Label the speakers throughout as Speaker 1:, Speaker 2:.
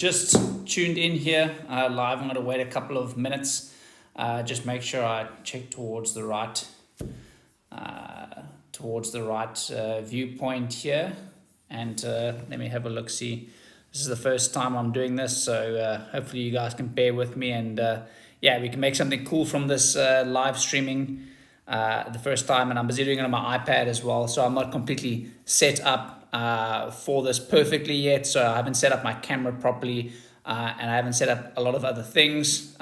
Speaker 1: Just tuned in here live. I'm going to wait a couple of minutes. Just make sure I check towards the right viewpoint here, and let me have a look. See, this is the first time I'm doing this, so hopefully you guys can bear with me, and yeah, we can make something cool from this live streaming the first time. And I'm busy doing it on my iPad as well, so I'm not completely set up for this perfectly yet. So I haven't set up my camera properly, and I haven't set up a lot of other things.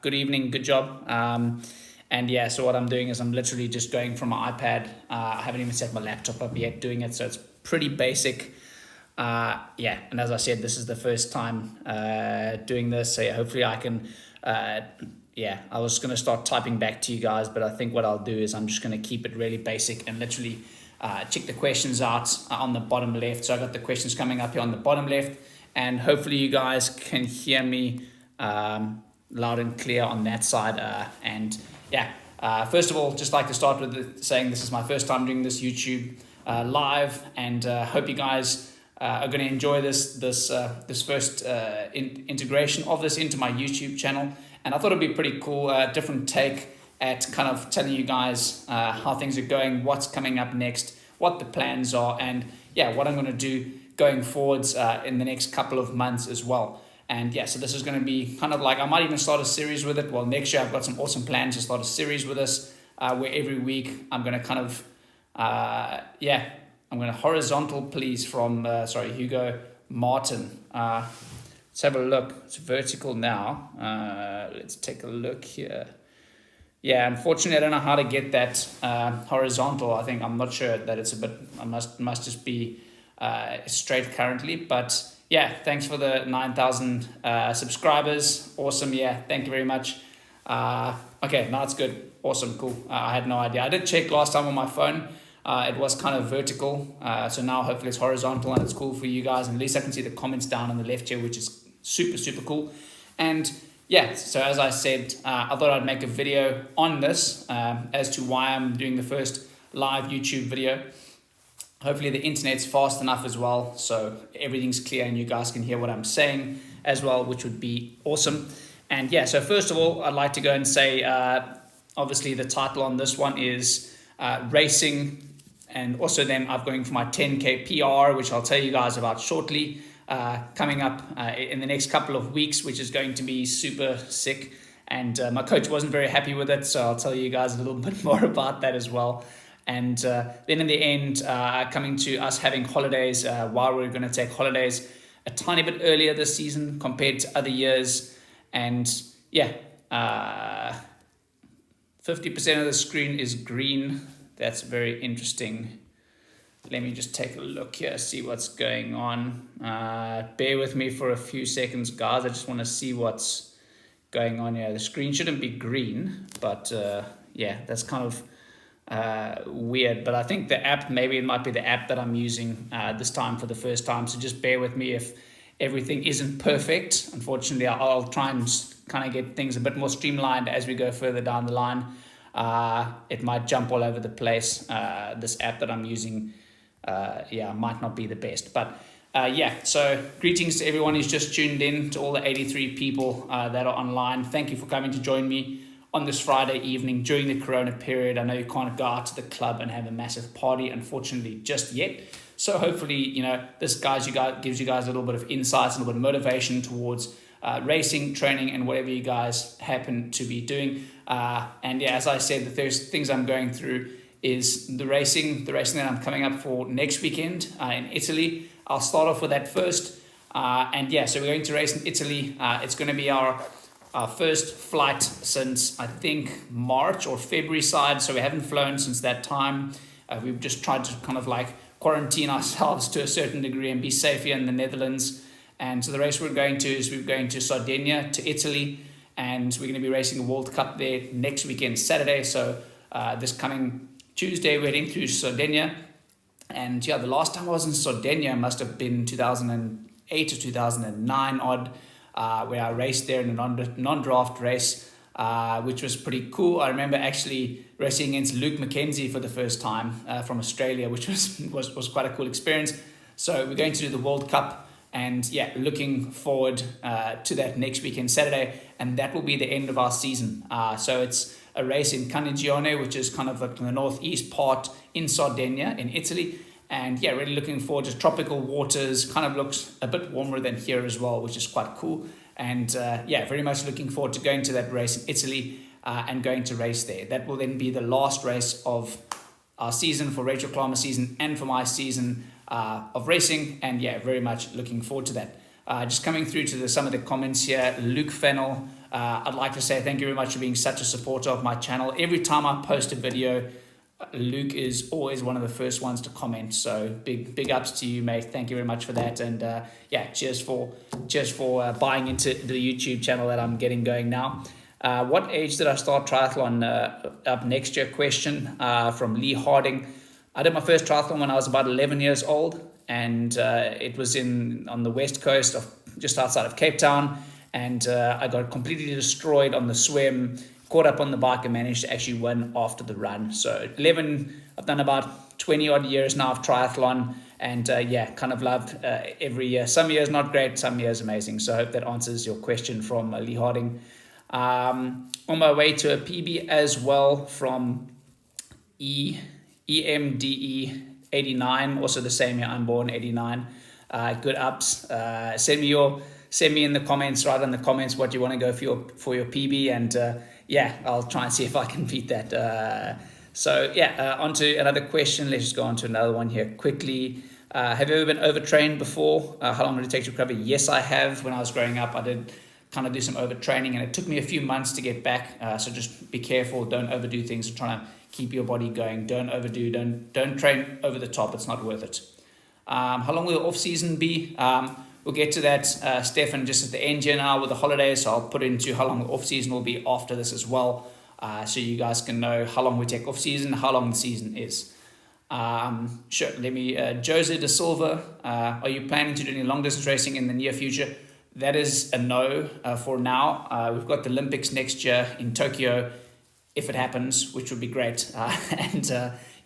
Speaker 1: Good evening, good job. And yeah, so what I'm doing is I'm literally just going from my iPad. I haven't even set my laptop up yet doing it, so it's pretty basic. Yeah, and as I said, this is the first time doing this, so yeah, hopefully I can, yeah, I was going to start typing back to you guys, but I think what I'll do is I'm just going to keep it really basic and literally check the questions out on the bottom left. So I got the questions coming up here on the bottom left, and hopefully you guys can hear me loud and clear on that side. And yeah, first of all, just like to start with saying this is my first time doing this YouTube live, and hope you guys are going to enjoy this first integration of this into my YouTube channel. And I thought it'd be pretty cool, different take at kind of telling you guys how things are going, what's coming up next, what the plans are, and yeah, what I'm going to do going forwards in the next couple of months as well. And yeah, so this is going to be kind of like, I might even start a series with it. Well, next year I've got some awesome plans to start a series with this, where every week I'm going to kind of, yeah, I'm going to horizontal, please, from, sorry, Hugo Martin. Let's have a look. It's vertical now. Let's take a look here. Yeah, unfortunately, I don't know how to get that horizontal. I think I'm not sure that it's a bit. I must just be straight currently. But yeah, thanks for the 9,000 subscribers. Awesome. Yeah, thank you very much. Okay, now it's good. Awesome, cool. I had no idea. I did check last time on my phone. It was kind of vertical. So now hopefully it's horizontal and it's cool for you guys. And at least I can see the comments down on the left here, which is super cool. And yeah, so as I said, I thought I'd make a video on this as to why I'm doing the first live YouTube video. Hopefully the internet's fast enough as well, so everything's clear and you guys can hear what I'm saying as well, which would be awesome. And yeah, so first of all, I'd like to go and say, obviously the title on this one is Racing, and also then I'm going for my 10K PR, which I'll tell you guys about shortly. Coming up in the next couple of weeks, which is going to be super sick. And my coach wasn't very happy with it, so I'll tell you guys a little bit more about that as well. And then in the end, coming to us having holidays, while we're going to take holidays a tiny bit earlier this season compared to other years. And yeah, 50% of the screen is green. That's very interesting. Let me just take a look here, see what's going on. Bear with me for a few seconds, guys. I just want to see what's going on here. The screen shouldn't be green, but yeah, that's kind of weird. But I think the app, maybe it might be the app that I'm using this time for the first time. So just bear with me if everything isn't perfect. Unfortunately, I'll try and kind of get things a bit more streamlined as we go further down the line. It might jump all over the place. This app that I'm using, yeah, might not be the best, but yeah, so greetings to everyone who's just tuned in, to all the 83 people that are online. Thank you for coming to join me on this Friday evening during the Corona period. I know you can't go out to the club and have a massive party, unfortunately, just yet. So hopefully, you know, this gives you guys a little bit of insights, a little bit of motivation towards racing, training, and whatever you guys happen to be doing. And yeah, as I said, the first things I'm going through is the racing that I'm coming up for next weekend in Italy. I'll start off with that first. And yeah, so we're going to race in Italy. It's going to be our first flight since, I think, March or February side. So we haven't flown since that time. We've just tried to kind of like quarantine ourselves to a certain degree and be safe here in the Netherlands. And so the race we're going to Sardinia, to Italy. And we're going to be racing a World Cup there next weekend, Saturday. So this coming Tuesday, we're heading through Sardinia. And yeah, the last time I was in Sardinia must have been 2008 or 2009 odd, where I raced there in a non-draft race, which was pretty cool. I remember actually racing against Luke McKenzie for the first time from Australia, which was quite a cool experience. So we're going to do the World Cup And yeah, looking forward to that next weekend, Saturday, and that will be the end of our season. So it's a race in Canigione, which is kind of like the northeast part in Sardinia, in Italy. And yeah, really looking forward to tropical waters. Kind of looks a bit warmer than here as well, which is quite cool. And yeah, very much looking forward to going to that race in Italy and going to race there. That will then be the last race of our season, for Rachel Klammer's season and for my season of racing. And yeah, very much looking forward to that. Just coming through to some of the comments here. Luke Fennell, I'd like to say thank you very much for being such a supporter of my channel. Every time I post a video, Luke is always one of the first ones to comment. So big ups to you, mate. Thank you very much for that. And yeah, cheers for buying into the YouTube channel that I'm getting going now. What age did I start triathlon? Up next year question from Lee Harding. I did my first triathlon when I was about 11 years old, and it was on the west coast of just outside of Cape Town, and I got completely destroyed on the swim, caught up on the bike, and managed to actually win after the run. So 11, I've done about 20 odd years now of triathlon, and yeah, kind of loved every year. Some years not great, some years amazing. So I hope that answers your question from Lee Harding. On my way to a PB as well from EMDE89, also the same year, I'm born 89. Good ups. Send me in the comments, write in the comments what you want to go for your PB, and yeah, I'll try and see if I can beat that. So yeah, on to another question. Let's just go on to another one here quickly. Have you ever been overtrained before? How long did it take to recover? Yes, I have. When I was growing up, I did kind of do some overtraining, and it took me a few months to get back. So just be careful. Don't overdo things. Trying to keep your body going. Don't overdo. Don't train over the top. It's not worth it. How long will the off season be? We'll get to that, Stefan, just at the end here now with the holidays. So I'll put into how long the off season will be after this as well, so you guys can know how long we take off season, how long the season is. Sure. Let me. Jose de Silva, are you planning to do any long distance racing in the near future? That is a no for now. We've got the Olympics next year in Tokyo, if it happens, which would be great. And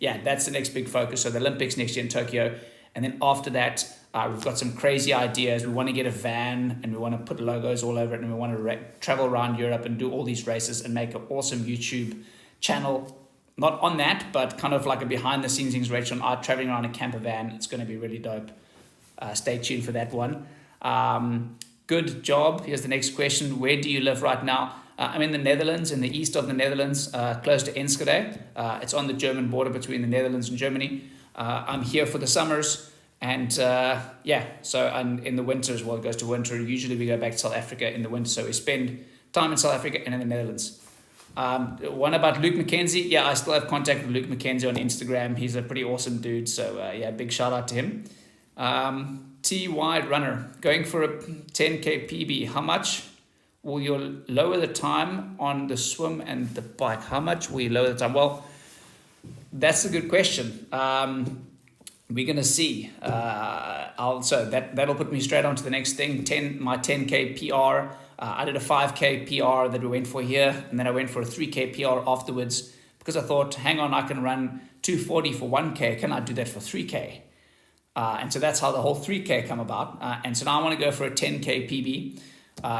Speaker 1: yeah, that's the next big focus. So the Olympics next year in Tokyo. And then after that, we've got some crazy ideas. We want to get a van, and we want to put logos all over it, and we want to travel around Europe and do all these races and make an awesome YouTube channel. Not on that, but kind of like a behind the scenes things, Rachel and I traveling around a camper van. It's going to be really dope. Stay tuned for that one. Good job. Here's the next question. Where do you live right now? I'm in the Netherlands, in the east of the Netherlands, close to Enschede. It's on the German border between the Netherlands and Germany. I'm here for the summers, and yeah, so I'm in the winter as well. It goes to winter. Usually we go back to South Africa in the winter, so we spend time in South Africa and in the Netherlands. One about Luke McKenzie. Yeah, I still have contact with Luke McKenzie on Instagram. He's a pretty awesome dude, so yeah, big shout out to him. T-Wide Runner, going for a 10K PB. How much will you lower the time on the swim and the bike? How much will you lower the time? Well, that's a good question. We're going to see. So that'll put me straight on to the next thing. My 10K PR. I did a 5K PR that we went for here, and then I went for a 3K PR afterwards because I thought, hang on, I can run 240 for 1K. Can I do that for 3K? And so that's how the whole 3K come about. And so now I want to go for a 10K PB.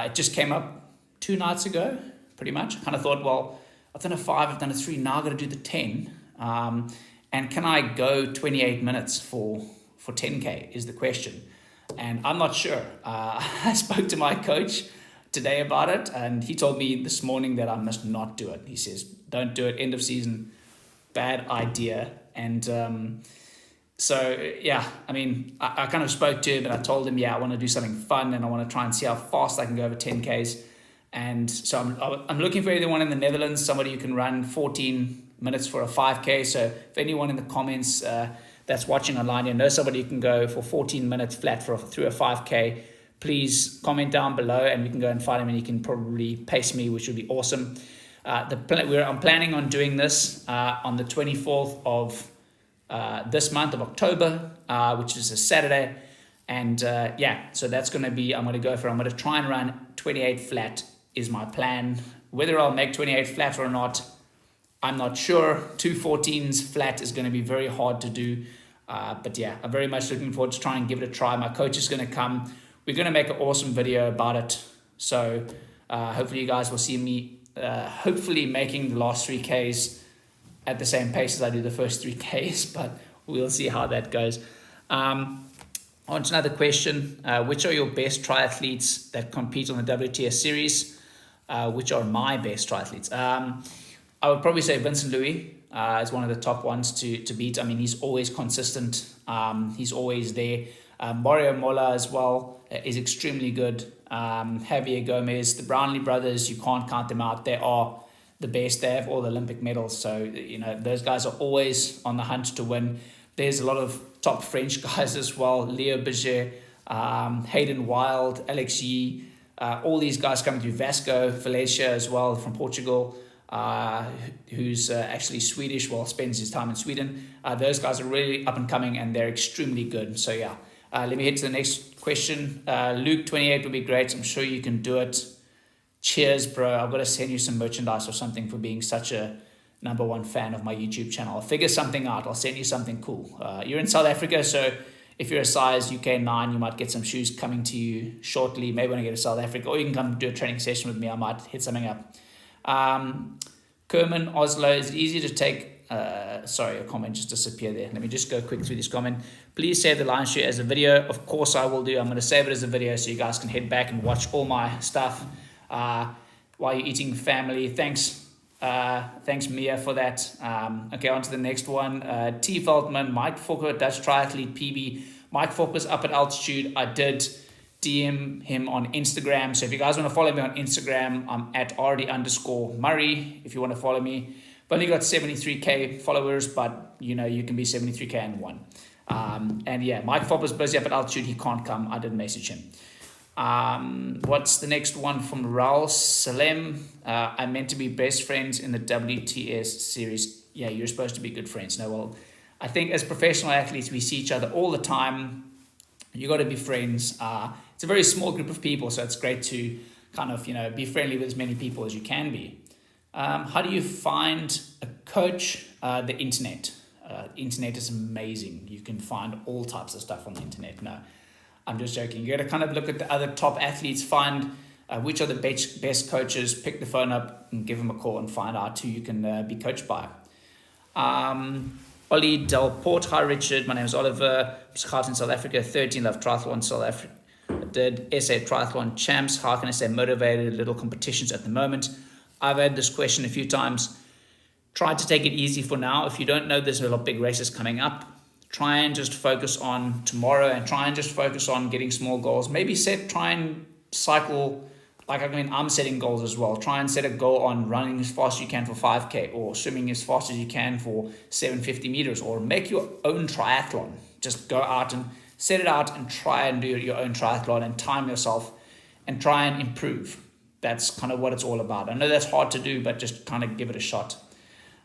Speaker 1: It just came up 2 nights ago, pretty much. I kind of thought, well, I've done a 5, I've done a 3, now I've got to do the 10. And can I go 28 minutes for 10K is the question. And I'm not sure. I spoke to my coach today about it, and he told me this morning that I must not do it. He says, don't do it, end of season, bad idea. And so, yeah, I mean, I kind of spoke to him, and I told him, yeah, I want to do something fun, and I want to try and see how fast I can go over 10Ks. And so I'm looking for anyone in the Netherlands, somebody who can run 14 minutes for a 5K. So if anyone in the comments that's watching online, you know somebody who can go for 14 minutes flat through a 5K, please comment down below, and we can go and find him, and he can probably pace me, which would be awesome. I'm planning on doing this on the 24th of this month of October, which is a Saturday. And yeah, so that's going to be, I'm going to try and run 28 flat is my plan. Whether I'll make 28 flat or not, I'm not sure. 214s flat is going to be very hard to do. But yeah, I'm very much looking forward to trying and give it a try. My coach is going to come. We're going to make an awesome video about it. So hopefully you guys will see me hopefully making the last 3Ks at the same pace as I do the first 3Ks, but we'll see how that goes. On to another question. Which are your best triathletes that compete on the WTS series? Which are my best triathletes? I would probably say Vincent Louis is one of the top ones to beat. I mean, he's always consistent. He's always there. Mario Mola as well is extremely good. Javier Gomez, the Brownlee brothers, you can't count them out. They are the best. They have all the Olympic medals. So, you know, those guys are always on the hunt to win. There's a lot of top French guys as well. Leo Berger, Hayden Wild, Alex Yee, all these guys coming through. Vasco Valencia as well from Portugal, who's actually Swedish, well, spends his time in Sweden. Those guys are really up and coming and they're extremely good. So yeah, let me head to the next question. Luke 28 would be great. I'm sure you can do it. Cheers, bro. I've got to send you some merchandise or something for being such a #1 fan of my YouTube channel. I'll figure something out. I'll send you something cool. You're in South Africa, so if you're a size UK 9, you might get some shoes coming to you shortly. Maybe when I get to South Africa, or you can come do a training session with me. I might hit something up. Kerman Oslo, is it easy to take... sorry, a comment just disappeared there. Let me just go quick through this comment. Please save the Lion Shoe as a video. Of course I will do. I'm going to save it as a video so you guys can head back and watch all my stuff while you're eating family. Thanks Mia for that. Okay, on to the next one. T. Veldman, Mike Fokker, Dutch triathlete PB. Mike Fokker's up at altitude. I did DM him on Instagram. So if you guys want to follow me on Instagram, I'm at RD_Murray. If you want to follow me, I've only got 73K followers, but you know, you can be 73K and one. And yeah, Mike Fokker's busy up at altitude. He can't come. I did message him. What's the next one from Raul Salem? I'm meant to be best friends in the WTS series. Yeah, you're supposed to be good friends. No, well, I think as professional athletes, we see each other all the time. You got to be friends. It's a very small group of people, so it's great to kind of, you know, be friendly with as many people as you can be. How do you find a coach? The internet. Internet is amazing. You can find all types of stuff on the internet. No, I'm just joking. You got to kind of look at the other top athletes, find which are the best coaches, pick the phone up and give them a call and find out who you can be coached by. Ollie Del Port, hi Richard, my name is Oliver, I'm in South Africa, 13th of triathlon South Africa. I did SA Triathlon Champs, how can I stay motivated, little competitions at the moment? I've had this question a few times. Try to take it easy for now. If you don't know there's a lot of big races coming up, try and just focus on tomorrow and try and just focus on getting small goals. Maybe try and cycle, like I mean, I'm setting goals as well. Try and set a goal on running as fast as you can for 5K or swimming as fast as you can for 750 meters, or make your own triathlon. Just go out and set it out and try and do your own triathlon and time yourself and try and improve. That's kind of what it's all about. I know that's hard to do, but just kind of give it a shot.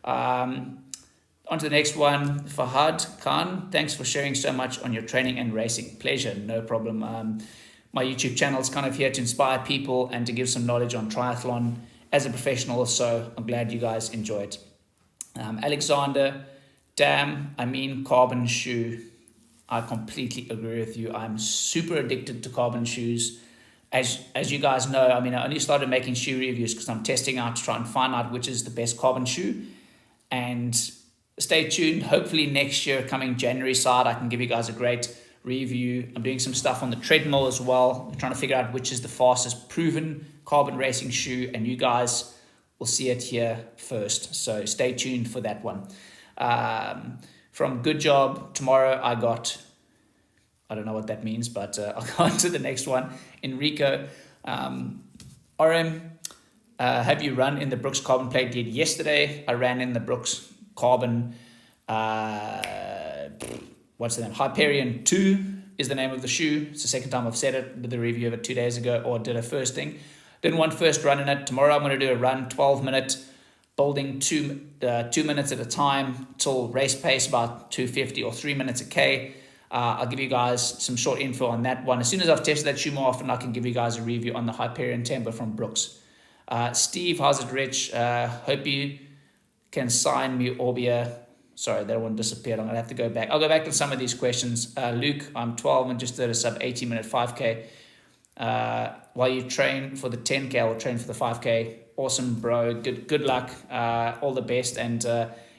Speaker 1: On to the next one. Fahad Khan, thanks for sharing so much on your training and racing. Pleasure, no problem. My YouTube channel is kind of here to inspire people and to give some knowledge on triathlon as a professional, so I'm glad you guys enjoy it. Alexander, damn, I mean carbon shoe. I completely agree with you. I'm super addicted to carbon shoes. As you guys know, I mean, I only started making shoe reviews because I'm testing out to try and find out which is the best carbon shoe. And stay tuned. Hopefully next year, coming January side, I can give you guys a great review. I'm doing some stuff on the treadmill as well. I'm trying to figure out which is the fastest proven carbon racing shoe, and you guys will see it here first. So stay tuned for that one. From Good Job, tomorrow I don't know what that means, but I'll go on to the next one. Enrico, RM, have you run in the Brooks Carbon Plate? Did yesterday. I ran in the Brooks Carbon, what's the name? Hyperion 2 is the name of the shoe. It's the second time I've said it. Did the review of it 2 days ago, or did a first thing. Didn't want first run in it. Tomorrow I'm going to do a run, 12-minute, building 2 minutes at a time till race pace, about 2:50 or 3 minutes a K. I'll give you guys some short info on that one. As soon as I've tested that shoe more often, I can give you guys a review on the Hyperion Tempo from Brooks. Steve, how's it, Rich? Hope you can sign me Orbia. Sorry, that one disappeared. I'm going to have to go back. I'll go back to some of these questions. Luke, I'm 12 and just did a sub 80-minute 5K. While you train for the 10K, I will train for the 5K. Awesome, bro. Good luck. All the best. And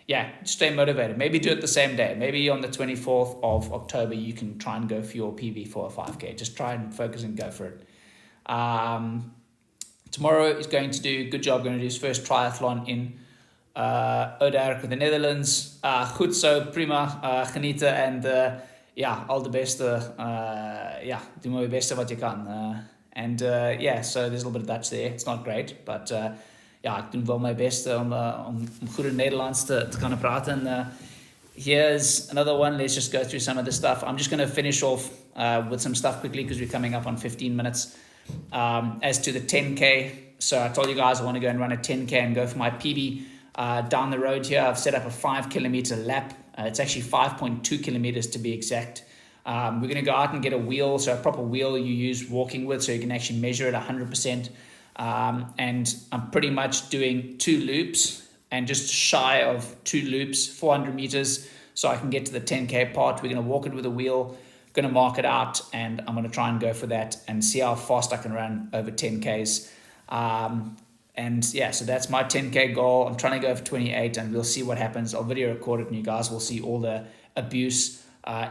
Speaker 1: yeah, stay motivated. Maybe do it the same day. Maybe on the 24th of October, you can try and go for your PB for a 5K. Just try and focus and go for it. Tomorrow he's going to do, good job, going to do his first triathlon in Oudekerk in the Netherlands. Goed zo, prima, genieten en ja, al de beste. Ja, doe maar je beste wat je kan. And yeah, so there's a little bit of Dutch there. It's not great, but ja, ik doe wel mijn best om goed in Nederlands te kunnen praten. Here's another one. Let's just go through some of the stuff. I'm just going to finish off with some stuff quickly because we're coming up on 15 minutes. As to the 10K, so I told you guys I want to go and run a 10K and go for my PB. Down the road here, I've set up a 5-kilometer lap. It's actually 5.2 kilometers to be exact. We're going to go out and get a wheel, so a proper wheel you use walking with, so you can actually measure it 100%. And I'm pretty much doing 2 loops and just shy of 2 loops, 400 meters, so I can get to the 10K part. We're going to walk it with a wheel, going to mark it out, and I'm going to try and go for that and see how fast I can run over 10Ks. And yeah, so that's my 10K goal. I'm trying to go for 28 and we'll see what happens. I'll video record it and you guys will see all the abuse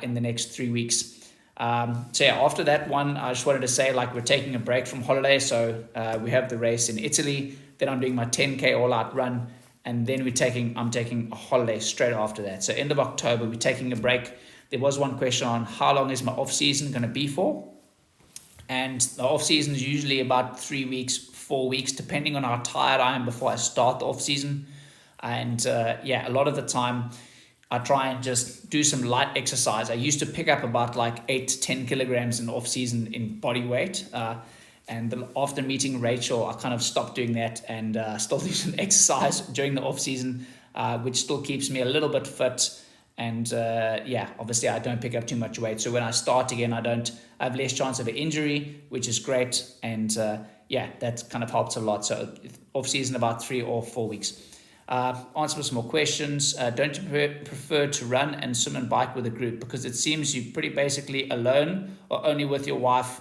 Speaker 1: in the next 3 weeks. So yeah, after that one, I just wanted to say, like, we're taking a break from holiday. So we have the race in Italy, then I'm doing my 10K all out run, and then I'm taking a holiday straight after that. So end of October, we're taking a break. There was one question on how long is my off season going to be for? And the off season is usually about 3 weeks, 4 weeks, depending on how tired I am before I start the off season. And yeah, a lot of the time I try and just do some light exercise. I used to pick up about like 8 to 10 kilograms in off season in body weight. And after meeting Rachel, I kind of stopped doing that and still do some exercise during the off season, which still keeps me a little bit fit. And yeah, obviously I don't pick up too much weight. So when I start again, I have less chance of an injury, which is great. And yeah, that kind of helps a lot. So off season about 3 or 4 weeks. Answer some more questions. Don't you prefer to run and swim and bike with a group? Because it seems you're pretty basically alone or only with your wife.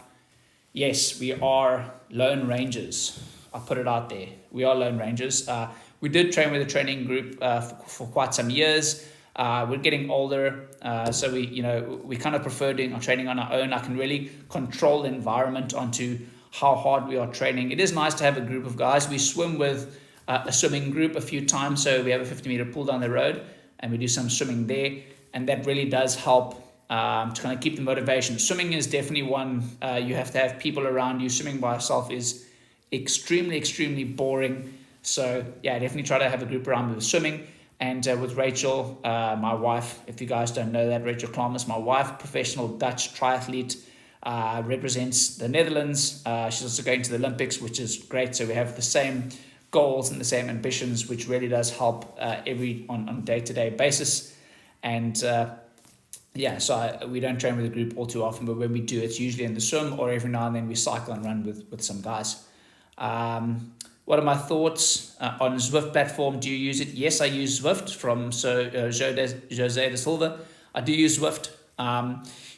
Speaker 1: Yes, we are lone rangers. I'll put it out there. We are lone rangers. We did train with a training group for quite some years. We're getting older, so we kind of prefer doing our training on our own. I can really control the environment onto how hard we are training. It is nice to have a group of guys. We swim with a swimming group a few times, so we have a 50-meter pool down the road, and we do some swimming there, and that really does help to kind of keep the motivation. Swimming is definitely one you have to have people around you. Swimming by yourself is extremely boring. So yeah, definitely try to have a group around with swimming. And with Rachel, my wife, if you guys don't know that, Rachel Klamas, my wife, professional Dutch triathlete, represents the Netherlands. She's also going to the Olympics, which is great. So we have the same goals and the same ambitions, which really does help on a day-to-day basis. And yeah, so we don't train with a group all too often, but when we do, it's usually in the swim, or every now and then we cycle and run with some guys. What are my thoughts on Zwift platform? Do you use it? Yes, I use Zwift from Jose de Silva. I do use Zwift.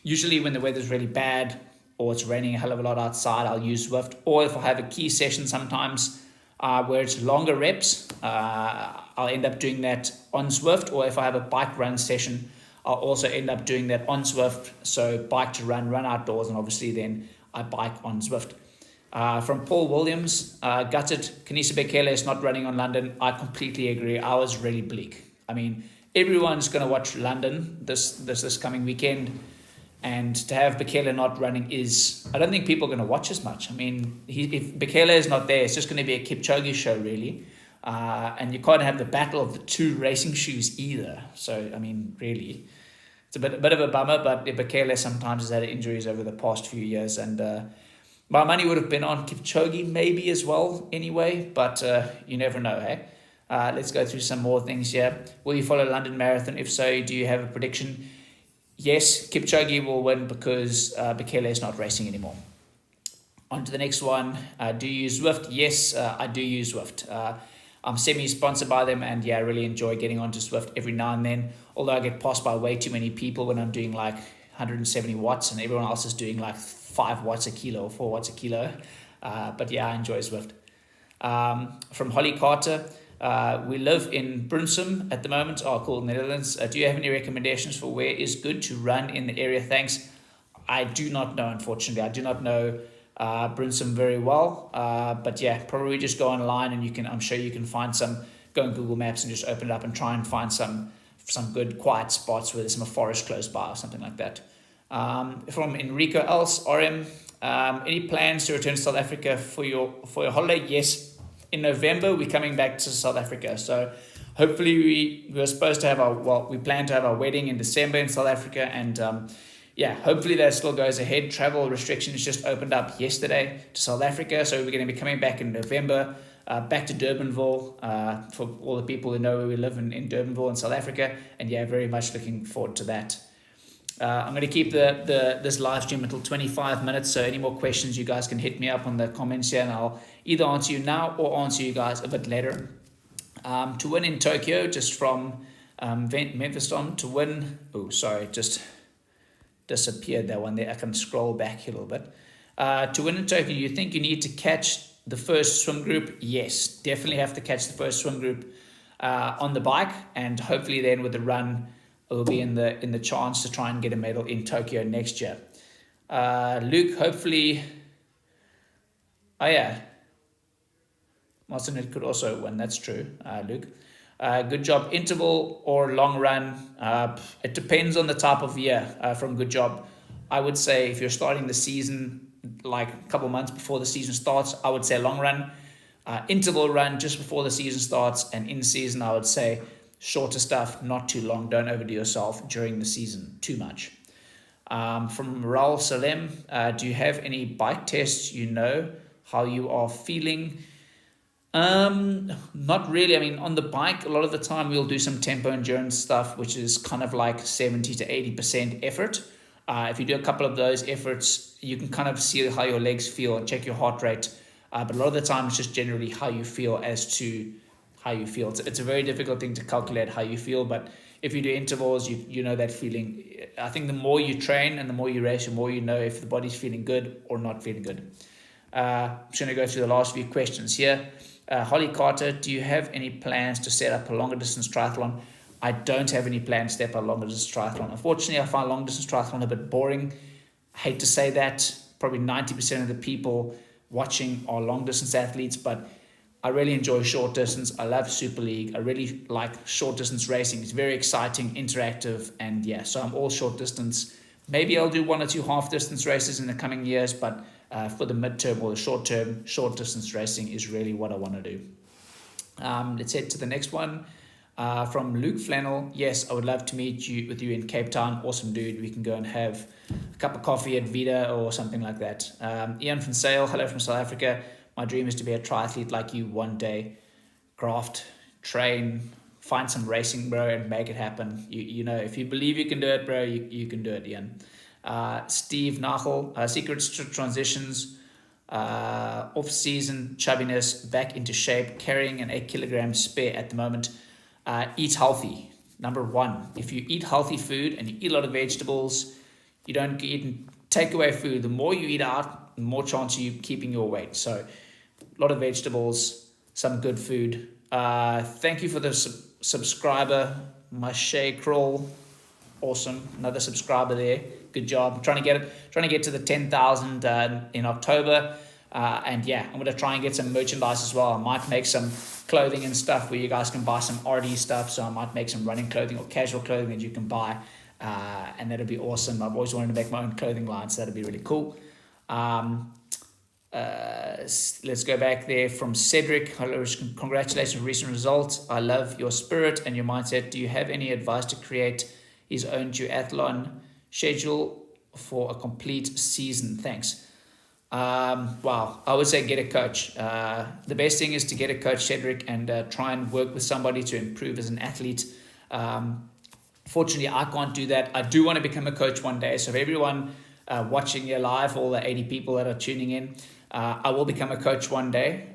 Speaker 1: Usually when the weather's really bad or it's raining a hell of a lot outside, I'll use Zwift. Or if I have a key session sometimes where it's longer reps, I'll end up doing that on Zwift. Or if I have a bike run session, I'll also end up doing that on Zwift. So bike to run outdoors, and obviously then I bike on Zwift. From Paul Williams, gutted, Kenisa Bekele is not running on London. I completely agree. I was really bleak. I mean, everyone's going to watch London this coming weekend, and to have Bekele not running I don't think people are going to watch as much. I mean, if Bekele is not there, it's just going to be a Kipchoge show, really. And you can't have the battle of the two racing shoes either. So, I mean, really, it's a bit of a bummer, but Bekele sometimes has had injuries over the past few years, and my money would have been on Kipchoge maybe as well anyway, but you never know, hey? Let's go through some more things here. Will you follow London Marathon? If so, do you have a prediction? Yes, Kipchoge will win because Bekele is not racing anymore. On to the next one. Do you use Zwift? Yes, I do use Zwift. I'm semi-sponsored by them, and yeah, I really enjoy getting onto Zwift every now and then. Although I get passed by way too many people when I'm doing like 170 watts, and everyone else is doing like 5 watts a kilo or 4 watts a kilo. But yeah, I enjoy Zwift. From Holly Carter, we live in Brunsum at the moment. Oh, cool, Netherlands. Do you have any recommendations for where is good to run in the area? Thanks. I do not know, unfortunately. I do not know Brunsum very well. But yeah, probably just go online and I'm sure you can find some, go on Google Maps and just open it up and try and find some good quiet spots where there's some forest close by or something like that. From Enrico Else, RM, any plans to return to South Africa for your holiday? Yes, in November we're coming back to South Africa. So hopefully we plan to have our wedding in December in South Africa, and yeah, hopefully that still goes ahead. Travel restrictions just opened up yesterday to South Africa, so we're going to be coming back in November, back to Durbanville, for all the people who know where we live in Durbanville in South Africa, and yeah, very much looking forward to that. I'm going to keep this live stream until 25 minutes, so any more questions you guys can hit me up on the comments here, and I'll either answer you now or answer you guys a bit later. To win in Tokyo, just from Memphis to win. Oh, sorry, just disappeared that one there. I can scroll back here a little bit. To win in Tokyo, you think you need to catch the first swim group? Yes, definitely have to catch the first swim group on the bike, and hopefully then with the run, will be in the chance to try and get a medal in Tokyo next year. Luke, hopefully, Martin could also win. That's true, Luke. Good job. Interval or long run? It depends on the type of year. From Good Job, I would say if you're starting the season like a couple months before the season starts, I would say long run. Interval run just before the season starts, and in season I would say shorter stuff, not too long. Don't overdo yourself during the season too much. From Raul Salem, do you have any bike tests? You know how you are feeling? Not really. I mean, on the bike, a lot of the time we'll do some tempo endurance stuff, which is kind of like 70 to 80% effort. If you do a couple of those efforts, you can kind of see how your legs feel and check your heart rate. But a lot of the time it's just generally how you feel as to how you feel. It's a very difficult thing to calculate how you feel, but if you do intervals, you know that feeling. I think the more you train and the more you race, the more you know if the body's feeling good or not feeling good. I'm just going to go through the last few questions here. Holly Carter, do you have any plans to set up a longer distance triathlon? I don't have any plans to step up a longer distance triathlon. Unfortunately, I find long distance triathlon a bit boring. I hate to say that. Probably 90% of the people watching are long distance athletes, but I really enjoy short distance. I love Super League. I really like short distance racing. It's very exciting, interactive, and yeah, so I'm all short distance. Maybe I'll do 1 or 2 half distance races in the coming years, but for the midterm or the short term, short distance racing is really what I want to do. Let's head to the next one. From Luke Flannel, yes, I would love to meet with you in Cape Town. Awesome dude. We can go and have a cup of coffee at Vita or something like that. Ian from Sale, hello from South Africa. My dream is to be a triathlete like you one day. Graft, train, find some racing, bro, and make it happen. You know, if you believe you can do it, bro, you can do it, Ian. Steve Nachel, secrets to transitions, off-season chubbiness, back into shape, carrying an 8 kilogram spare at the moment. Eat healthy. Number 1, if you eat healthy food and you eat a lot of vegetables, you don't eat takeaway food. The more you eat out, the more chance of you keeping your weight. So a lot of vegetables, some good food. Thank you for the subscriber, Mache Kroll. Awesome, another subscriber there. Good job. Trying to get to the 10,000 in October. And yeah, I'm going to try and get some merchandise as well. I might make some clothing and stuff where you guys can buy some RD stuff. So I might make some running clothing or casual clothing that you can buy. And that'll be awesome. I've always wanted to make my own clothing line, so that'll be really cool. Let's go back there from Cedric. Hello, congratulations on recent results. I love your spirit and your mindset. Do you have any advice to create his own duathlon schedule for a complete season? Thanks. Wow, I would say get a coach. The best thing is to get a coach, Cedric, and try and work with somebody to improve as an athlete. Fortunately, I can't do that. I do want to become a coach one day. So if everyone watching here live, all the 80 people that are tuning in, I will become a coach one day.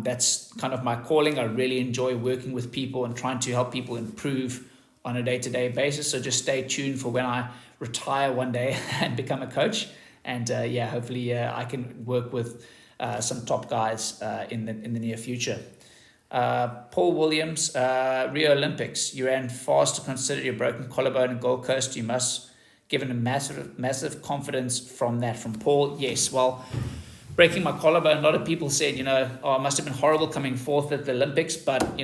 Speaker 1: That's kind of my calling. I really enjoy working with people and trying to help people improve on a day-to-day basis. So just stay tuned for when I retire one day and become a coach. And yeah, hopefully I can work with some top guys in the near future. Paul Williams, Rio Olympics. You ran fast to consider your broken collarbone in Gold Coast. You must given a massive confidence from that. From Paul, yes. Well, breaking my collarbone, a lot of people said, oh, it must have been horrible coming fourth at the Olympics, but,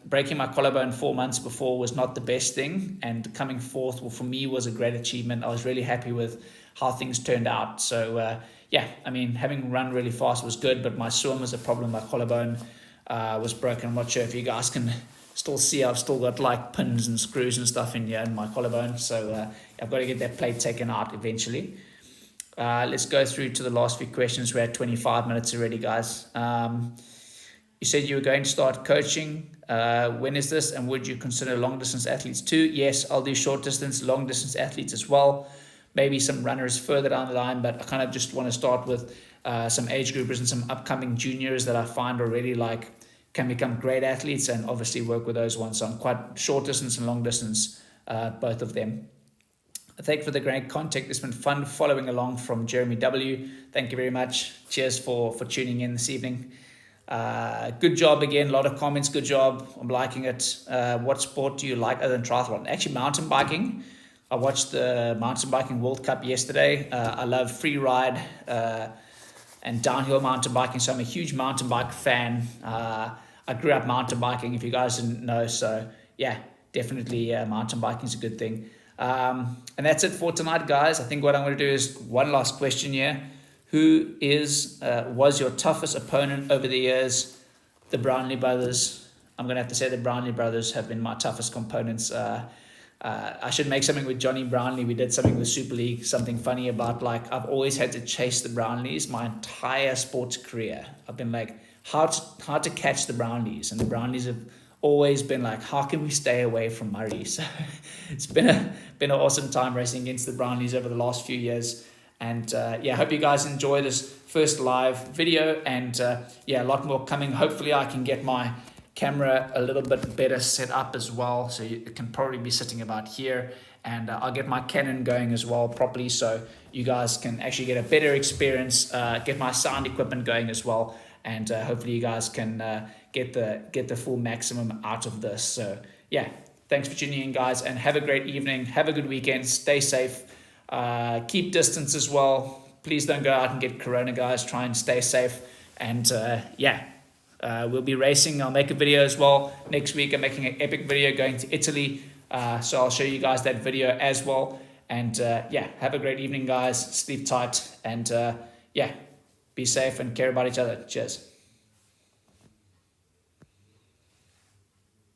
Speaker 1: breaking my collarbone 4 months before was not the best thing, and coming fourth, well, for me, was a great achievement. I was really happy with how things turned out. So, yeah, I mean, having run really fast was good, but my swim was a problem. My collarbone was broken. I'm not sure if you guys can still see. I've still got like pins and screws and stuff in here in my collarbone, so I've got to get that plate taken out eventually. Let's go through to the last few questions. We're at 25 minutes already, guys. You said you were going to start coaching. When is this? And would you consider long distance athletes too? Yes, I'll do short distance, long distance athletes as well. Maybe some runners further down the line, but I kind of just want to start with some age groupers and some upcoming juniors that I find already can become great athletes, and obviously work with those ones. So I'm quite short distance and long distance, both of them. Thank you for the great content. It's been fun following along from Jeremy W. Thank you very much. Cheers for tuning in this evening. Good job again. A lot of comments. Good job. I'm liking it. What sport do you like other than triathlon? Actually, mountain biking. I watched the Mountain Biking World Cup yesterday. I love free ride and downhill mountain biking, so I'm a huge mountain bike fan. I grew up mountain biking, if you guys didn't know. So yeah, definitely mountain biking is a good thing. And that's it for tonight, guys. I think what I'm going to do is one last question here. Who was your toughest opponent over the years? The Brownlee brothers. I'm going to have to say the Brownlee brothers have been my toughest components. I should make something with Johnny Brownlee. We did something with Super League, something funny about I've always had to chase the Brownlees my entire sports career. I've been how to catch the Brownlees, and the Brownlees have always been how can we stay away from Murray? So it's been an awesome time racing against the Brownlees over the last few years. And yeah, I hope you guys enjoy this first live video, and yeah, a lot more coming. Hopefully I can get my camera a little bit better set up as well, so it can probably be sitting about here, and I'll get my Canon going as well properly, so you guys can actually get a better experience, get my sound equipment going as well, and hopefully you guys can get the full maximum out of this. So yeah, thanks for tuning in, guys, and have a great evening, have a good weekend, stay safe, keep distance as well. Please don't go out and get corona, guys. Try and stay safe, and yeah, we'll be racing. I'll make a video as well next week. I'm making an epic video going to Italy, so I'll show you guys that video as well. And yeah, have a great evening, guys. Sleep tight, and yeah, be safe and care about each other. Cheers.